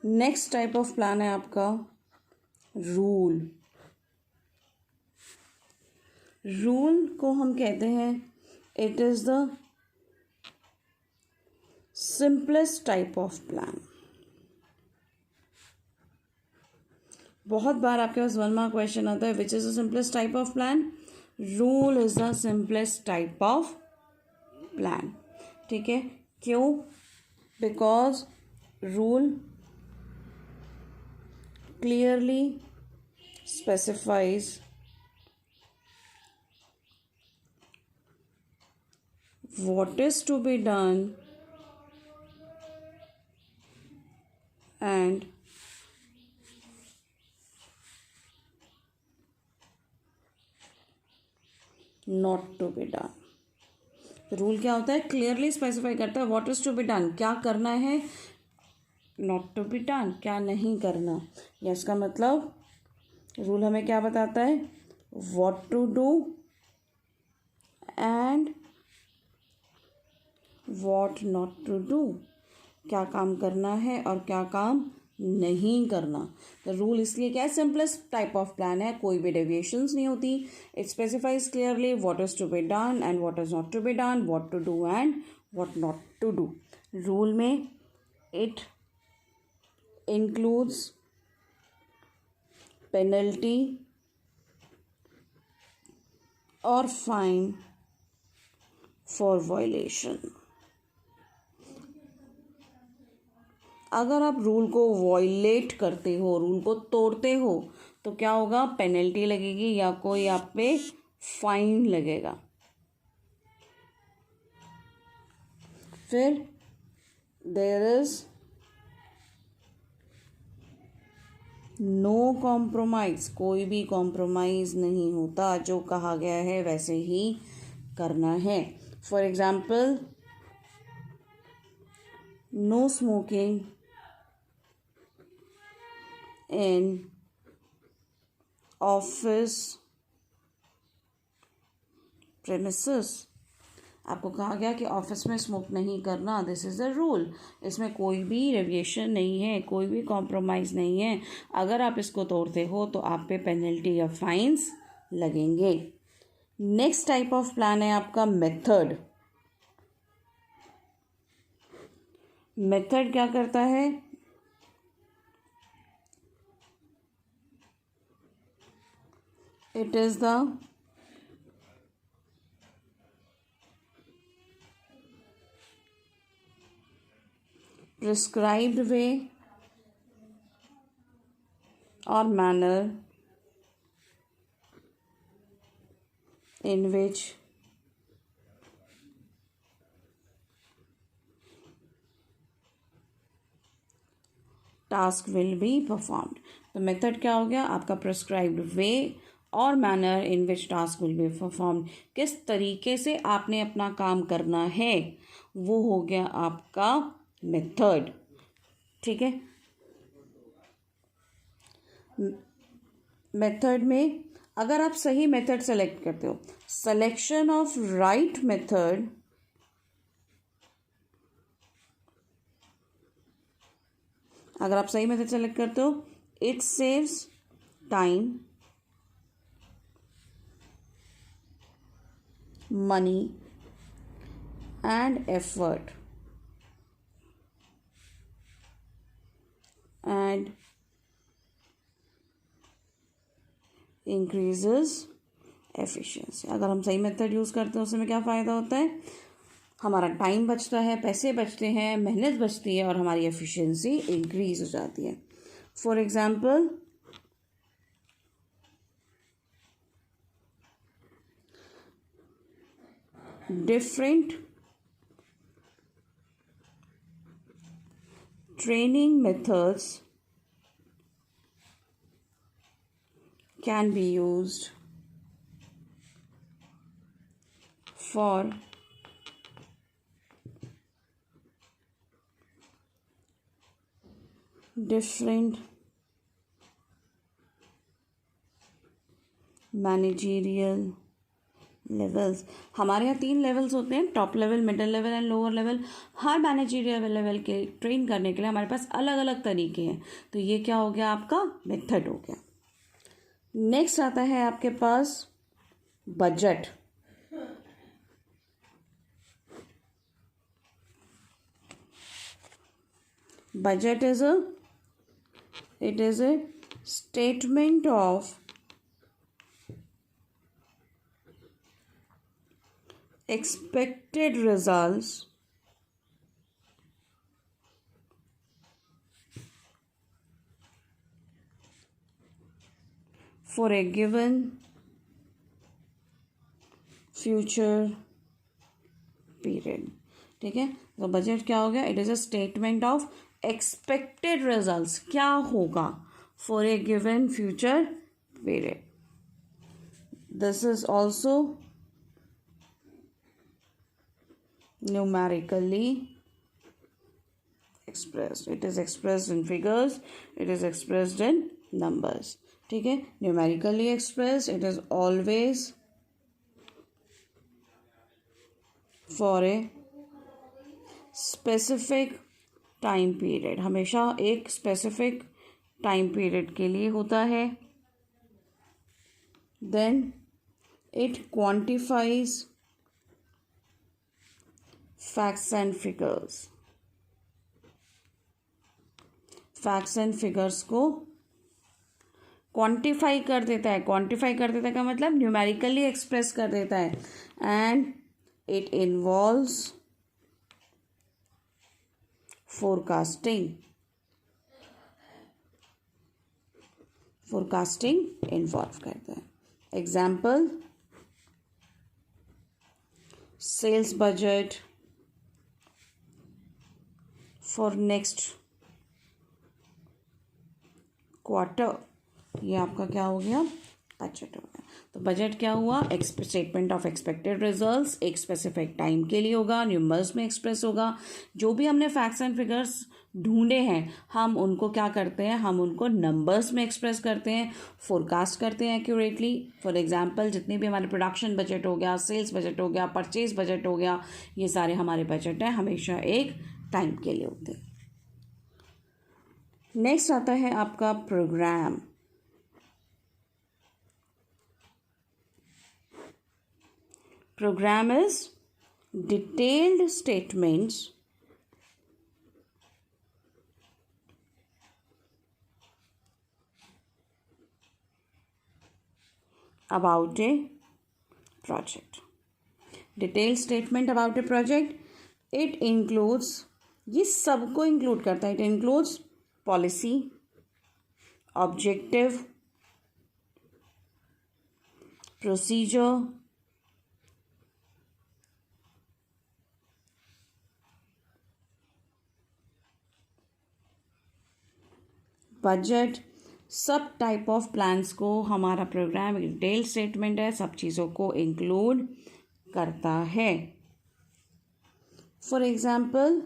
Next type of plan है आपका rule. Rule को हम कहते हैं it is the simplest type of plan. बहुत बार आपके पास 1 मार्क क्वेश्चन आता है, which is the simplest type of plan? Rule is the simplest type of plan. ठीक है, क्यों? Because rule clearly specifies what is to be done and not to be done। Rule क्या होता है? Clearly specify करता है what is to be done, क्या करना है, नॉट टू बी डन, क्या नहीं करना। या इसका मतलब रूल हमें क्या बताता है? What to do and what not to do, क्या काम करना है और क्या काम नहीं करना। तो रूल इसलिए क्या है? सिंपलेस्ट टाइप ऑफ प्लान है, कोई भी डेविएशंस नहीं होती। It specifies clearly what is to be done and what is not to be done, what to do and what not to do. Rule में इट इंक्लूड्स पेनल्टी और fine for violation. अगर आप rule को violet करते हो, rule को तोड़ते हो, तो क्या होगा? पेनल्टी लगेगी या कोई आप पे फाइन लगेगा। फिर देयर इज नो कॉम्प्रोमाइज, कोई भी कॉम्प्रोमाइज नहीं होता, जो कहा गया है वैसे ही करना है। For example, no smoking in office premises. आपको कहा गया कि ऑफिस में स्मोक नहीं करना, दिस इज़ द रूल। इसमें कोई भी डेविएशन नहीं है, कोई भी कॉम्प्रोमाइज़ नहीं है। अगर आप इसको तोड़ते हो तो आप पे पेनल्टी या फाइन्स लगेंगे। नेक्स्ट टाइप ऑफ प्लान है आपका मेथड। मेथड क्या करता है? It is the prescribed way or manner in which task will be performed। तो मेथड क्या हो गया? आपका prescribed way और manner in which task will be performed, किस तरीके से आपने अपना काम करना है, वो हो गया आपका मेथड। ठीक है, मेथड में अगर आप सही मेथड सेलेक्ट करते हो, सिलेक्शन ऑफ राइट मेथड अगर आप सही मेथड सेलेक्ट करते हो, it saves time, money and effort and increases efficiency. अगर हम सही मेथड यूज़ करते हैं उसमें क्या फ़ायदा होता है? हमारा टाइम बचता है, पैसे बचते हैं, मेहनत बचती है और हमारी एफिशिएंसी इंक्रीज हो जाती है। For example, different training methods can be used for different managerial levels, हमारे यहाँ 3 लेवल्स होते हैं, top level, middle level and lower level. Her managerial level के ट्रेन करने के लिए हमारे पास अलग अलग तरीके हैं। तो ये क्या हो गया आपका मेथड हो गया। नेक्स्ट आता है आपके पास budget. Budget is a statement of expected results for a given future period। ठीक है, तो बजट क्या हो गया, it is a statement of expected results, क्या होगा for a given future period. This is also numerically expressed, it is expressed in figures, it is expressed in numbers। ठीक है, numerically expressed, it is always for a specific time period, हमेशा एक specific time period के लिए होता है। then it quantifies facts and figures, facts and figures को quantify कर देता है। क्वांटिफाई कर देता है का मतलब न्यूमेरिकली एक्सप्रेस कर देता है। And it involves forecasting, forecasting involve करता है। Example, sales budget for next quarter, ये आपका क्या हो गया, बजट हो गया। तो बजट क्या हुआ, स्टेटमेंट ऑफ एक्सपेक्टेड रिजल्ट्स, एक स्पेसिफिक टाइम के लिए होगा, न्यूमर्स में एक्सप्रेस होगा। जो भी हमने फैक्ट्स एंड फिगर्स ढूंढे हैं हम उनको क्या करते हैं, हम उनको नंबर्स में एक्सप्रेस करते हैं, फोरकास्ट करते हैं एक्यूरेटली। फॉर एग्जांपल, जितने भी हमारे प्रोडक्शन बजट हो गया, सेल्स बजट हो गया, परचेज बजट हो गया, ये सारे हमारे बजट हैं, हमेशा एक टाइम के लिए होते हैं। नेक्स्ट आता है आपका program. Program is detailed statements about a project। Detail statement about a project, it includes, ये सबको इंक्लूड करता है। It includes policy, objective, procedure, budget, सब टाइप ऑफ प्लान्स को हमारा प्रोग्राम डिटेल स्टेटमेंट है, सब चीज़ों को इंक्लूड करता है। For example,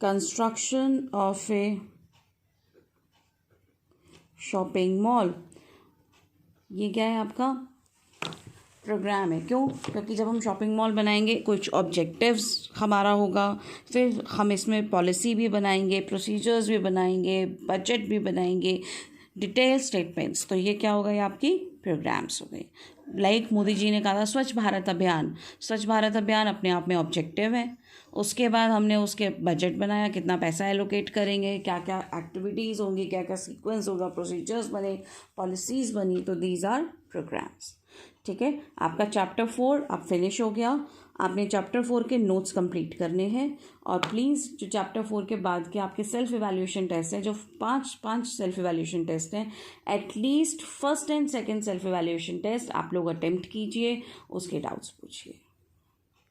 construction of A shopping mall, ये क्या है आपका प्रोग्राम है। क्यों, क्योंकि जब हम शॉपिंग मॉल बनाएंगे कुछ ऑब्जेक्टिव्स हमारा होगा, फिर हम इसमें पॉलिसी भी बनाएंगे, प्रोसीजर्स भी बनाएंगे, बजट भी बनाएंगे, डिटेल स्टेटमेंट्स। तो ये क्या हो गई, आपकी प्रोग्राम्स हो गई। लाइक मोदी जी ने कहा था स्वच्छ भारत अभियान, स्वच्छ भारत अभियान अपने आप में ऑब्जेक्टिव है। उसके बाद हमने उसके बजट बनाया, कितना पैसा एलोकेट करेंगे, क्या क्या एक्टिविटीज़ होंगी, क्या क्या सीक्वेंस होगा, प्रोसीजर्स बने, पॉलिसीज़ बनी, तो दीज आर प्रोग्राम्स। ठीक है, आपका चैप्टर 4 अब फिनिश हो गया। आपने चैप्टर 4 के नोट्स कंप्लीट करने हैं। और प्लीज़ जो चैप्टर 4 के बाद के आपके सेल्फ इवैल्यूएशन टेस्ट हैं, जो पांच सेल्फ इवैल्यूएशन टेस्ट हैं, at least first and second self evaluation test आप लोग अटेम्प्ट कीजिए, उसके डाउट्स पूछिए।